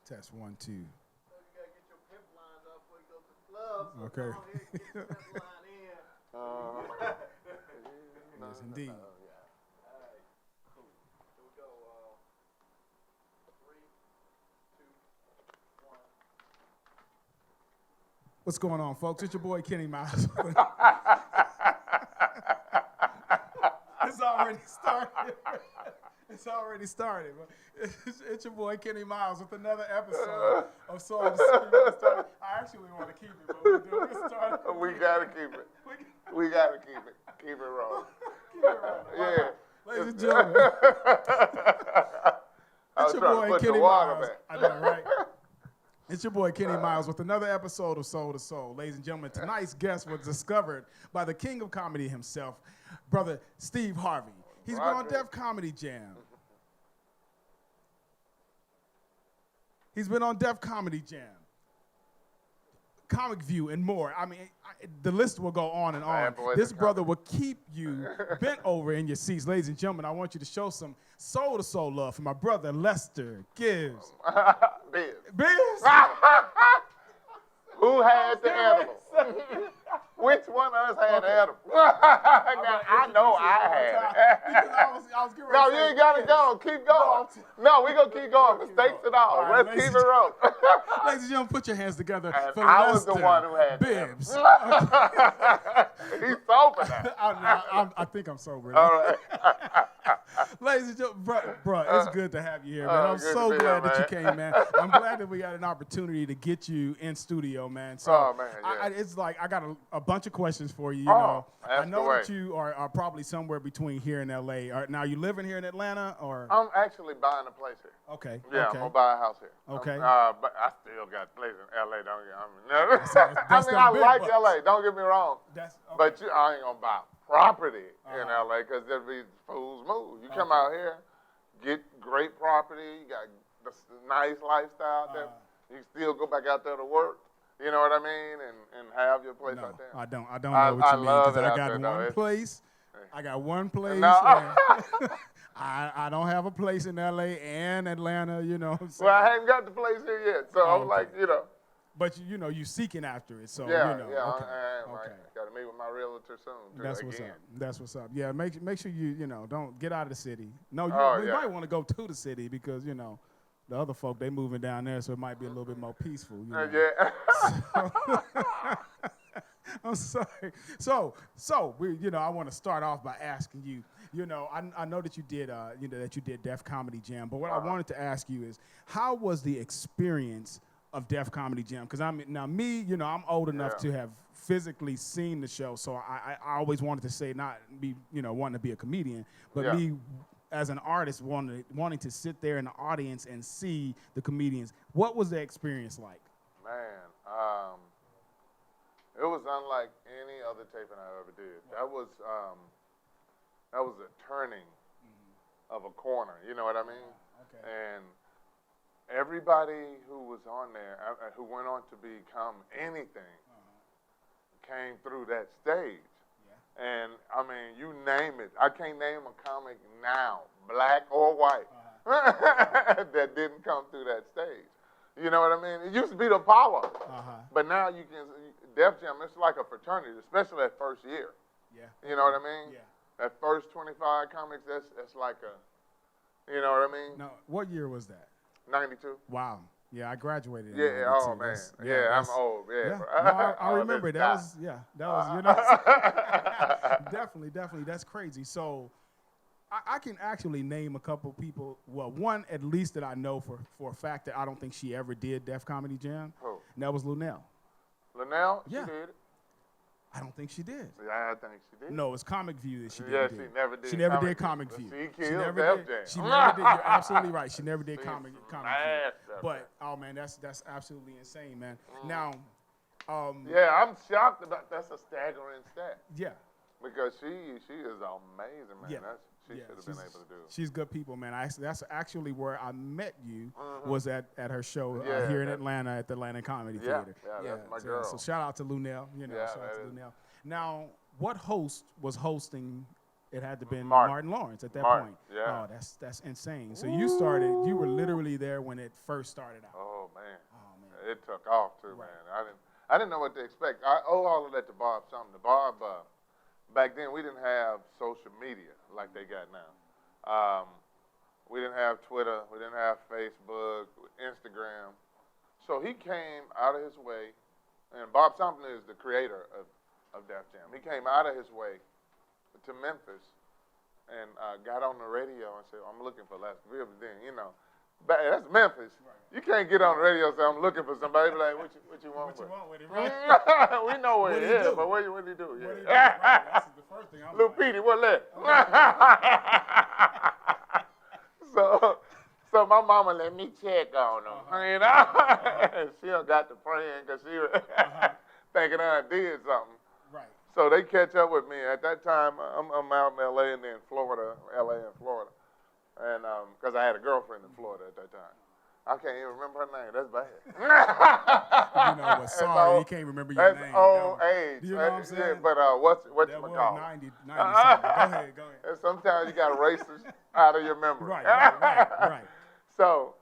Test 1, 2. So you gotta get your pimp lines up before you go to the club. So Okay. go ahead and get your pimp line in. Yes, indeed. Alright, cool. Here we go. 3, 2, 1. What's going on, folks? It's your boy Kenny Miles. It's already started. It's already started. It's your boy Kenny Miles with another episode of Soul to Soul. I actually want to keep it, but we're starting. We gotta keep it. We gotta keep it. Keep it rolling. Keep it rolling. Yeah. Ladies and gentlemen, it's your boy Kenny Miles. I know, right? It's your boy Kenny Miles with another episode of Soul to Soul. Ladies and gentlemen, tonight's guest was discovered by the king of comedy himself, brother Steve Harvey. He's been on Def Comedy Jam. He's been on Def Comedy Jam, Comic View, and more. I mean, the list will go on and on. This brother will keep you bent over in your seats. Ladies and gentlemen, I want you to show some Soul to Soul love for my brother Lester Gibbs. Biz. Biz? Who had the animal? Which one of us had the animal? Now, I know I had it. No, you ain't got to go. Keep going. No, we going to keep going. Mistakes and all. Let's keep it rolling. Ladies and gentlemen, put your hands together for I Lester was the one who had Bibbs. He's sober now. I think I'm sober. All right. Ladies and gentlemen, bro, it's good to have you here, man. I'm so glad that you came, man. I'm glad that we got an opportunity to get you in studio, man. So it's like I got a bunch of questions for you. You know, I know that you are probably somewhere between here and LA. Now, you living here in Atlanta, or? I'm actually buying a place here. Okay. Yeah, okay. I'm gonna buy a house here. Okay. But I still got a place in LA. Don't get I like LA. Don't get me wrong. But I ain't gonna buy property in LA because there'll be fools move. You come out here, get great property. You got the nice lifestyle out there. You can still go back out there to work. You know what I mean? And have your place out there. I don't know what you mean because I got one place. I got one place. No. I don't have a place in LA and Atlanta, you know. So. Well, I haven't got the place here yet, so I'm like, you know. But you know, you seeking after it, so yeah, you know. Yeah, okay. Got to meet with my realtor soon. That's what's up. That's what's up. Yeah, make sure you know don't get out of the city. No, you might want to go to the city because you know the other folk they moving down there, so it might be a little bit more peaceful. You know? Yeah. I'm sorry. So we, you know, I want to start off by asking you. You know, I know that you did, that you did Def Comedy Jam. But what I wanted to ask you is, how was the experience of Def Comedy Jam? Because I'm old enough to have physically seen the show, so I always wanted to say not be, wanting to be a comedian, but me as an artist wanting to sit there in the audience and see the comedians. What was the experience like? Man, it was unlike any other taping I ever did. That was a turning of a corner. You know what I mean? Okay. And everybody who was on there, who went on to become anything, came through that stage. Yeah. And, I mean, you name it. I can't name a comic now, black or white, that didn't come through that stage. You know what I mean? It used to be the Apollo. But now you can, Def Jam, it's like a fraternity, especially that first year. Yeah. You know what I mean? Yeah. That first 25 comics, that's like a, you know what I mean? Now, what year was that? 92. Wow. Yeah, I graduated. Yeah, oh man. I'm old. Yeah. No, I remember that was definitely. That's crazy. So I can actually name a couple people. Well, one at least that I know for a fact that I don't think she ever did Def Comedy Jam. Who? And that was Luenell. Luenell? Yeah. She did it. I don't think she did. Yeah, I think she did. No, it's Comic View that she did. Yeah, she never did. She never did Comic View. She killed Def Jam. She never did. You're absolutely right. She never did Comic View. But oh man, that's absolutely insane, man. Now, yeah, I'm shocked about that's a staggering stat. Yeah. Because she is amazing, man. Yeah. She should have been able to do it. She's good people, man. That's actually where I met you, was at her show here in Atlanta at the Atlanta Comedy Theater. Yeah, that's my girl. So shout out to Luenell. Shout out to Luenell. Now, what host was hosting It had to been Martin. Martin Lawrence at that Martin, point. yeah. Oh, that's insane. So you started. You were literally there when it first started out. Oh man. Oh man. It took off too, Right. man. I didn't know what to expect. I owe all of that to Bob something. Bob, back then we didn't have social media like they got now. We didn't have Twitter. We didn't have Facebook, Instagram. So he came out of his way, and Bob Sumner is the creator of Def Jam. He came out of his way to Memphis and got on the radio and said, I'm looking for Les Gibbs. Then, you know, that's Memphis. Right. You can't get on the radio and say, I'm looking for somebody. Be like, what you want What you with? want with it, right? We know where What he do you is, do? but what do you do? What do you do? Yeah. Right. That's the first thing I'm Lil like. Petey, what that? So my mama let me check on him, you know. She done got to praying because she was thinking I did something. Right. So they catch up with me. At that time, I'm out in L.A. and then Florida, L.A. and Florida, and because I had a girlfriend in Florida at that time. I can't even remember her name. That's bad. You know what? Sorry, you can't remember your That's name. old age. You know what I'm saying? Yeah, but what's That my was call? 90 something. Go ahead. And sometimes you got to erase it out of your memory. Right. So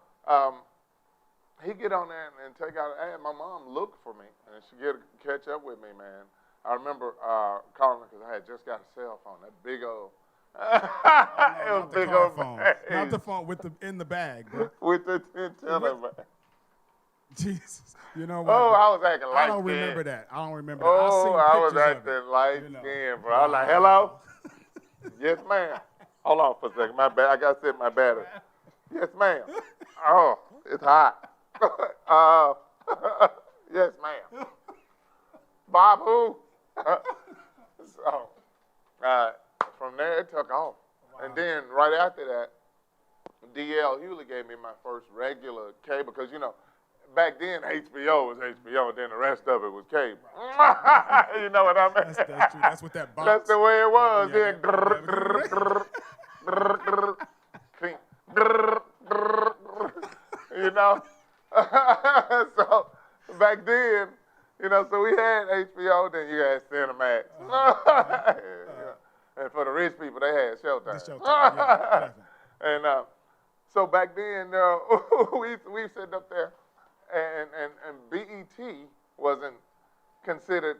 he get on there and take out. And my mom looked for me, and she catch up with me, man. I remember calling her because I had just got a cell phone. That big old. It was Not the big car old phone. bag. Not the phone with the in the bag, bro. With the antenna. Jesus. You know what? Oh, I was acting I light don't skinned. remember that. I don't remember Oh, that. I I was seen pictures of it. acting light you know. skinned, bro. I was like, hello? Yes, ma'am. Hold on for a second. My bad. I got to set my battery. Yes, ma'am. Oh, it's hot. Yes, ma'am. Bob who? So, from there, it took off. Wow. And then right after that, D.L. Hewley gave me my first regular cable because, you know, back then HBO was HBO, and then the rest of it was cable. You know what I mean? That's true. That's what that box. That's the way it was. Yeah, You know? So back then, you know, so we had HBO, then you had Cinemax. And for the rich people, they had Showtime. The Showtime, yeah, definitely. And so back then, we sitting up there, and BET wasn't considered,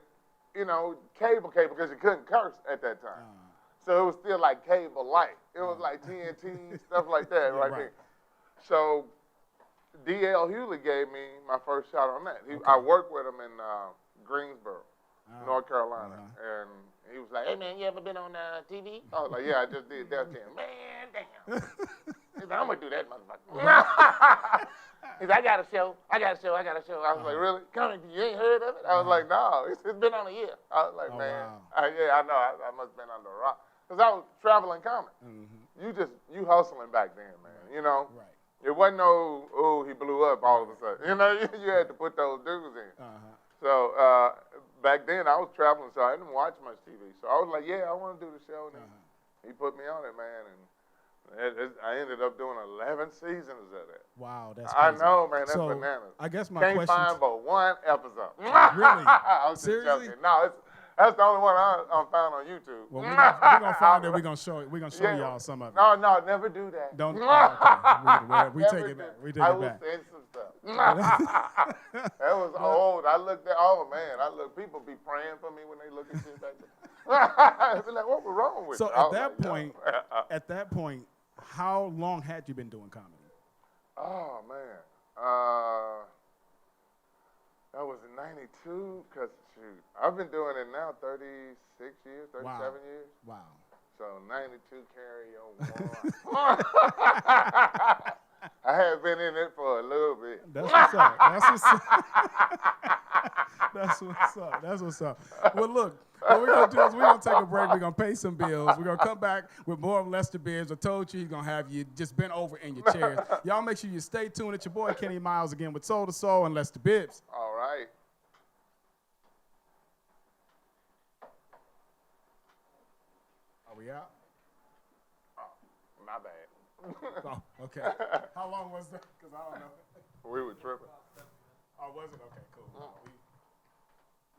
you know, cable because you couldn't curse at that time. So it was still like cable light. It was like TNT, stuff like that right there. So D.L. Hewley gave me my first shot on that. I worked with him in Greensboro, North Carolina, and he was like, "Hey man, you ever been on TV?" I was like, "Yeah, I just did Def Jam." Man, damn. He said, "I'm gonna do that, motherfucker." He said, I got a show. I was like, "Really? Coming? You ain't heard of it?" I was like, "No, it's been on a year." I was like, "Man, yeah, I know. I must have been under a rock because I was traveling comic. You hustling back then, man. You know." Right. It wasn't no, oh, he blew up all of a sudden. You know, you had to put those dudes in. So back then I was traveling, so I didn't watch much TV. So I was like, yeah, I want to do the show. And he put me on it, man. And I ended up doing 11 seasons of that. Wow, that's I crazy. know, man. That's So, bananas. I guess my Can't question. find but one episode. Really? I was just Seriously? joking. No, that's the only one I found on YouTube. Well, we're gonna find it. We're gonna show it. We're gonna show y'all some of it. No, never do that. Don't. Okay. We take Never it back. do. We take I it will back. send some stuff. That was old. I looked at, oh man, people be praying for me when they look at shit back there. Be like, what was wrong with you? So I at was like, that point, how long had you been doing comedy? Oh man, that was in '92. Cause shoot, I've been doing it now 36 years, 37 years. Wow. So 92 carry on. I have been in it for a little bit. That's what's up. That's what's up. Well, look, what we're going to do is we're going to take a break. We're going to pay some bills. We're going to come back with more of Lester Bibbs. I told you he's going to have you just bent over in your chairs. Y'all make sure you stay tuned. It's your boy Kenny Miles again with Soul to Soul and Lester Bibbs. All right. Are we out? My bad. Oh, okay. How long was that? Because I don't know. We were tripping. Oh, was it? Okay, cool.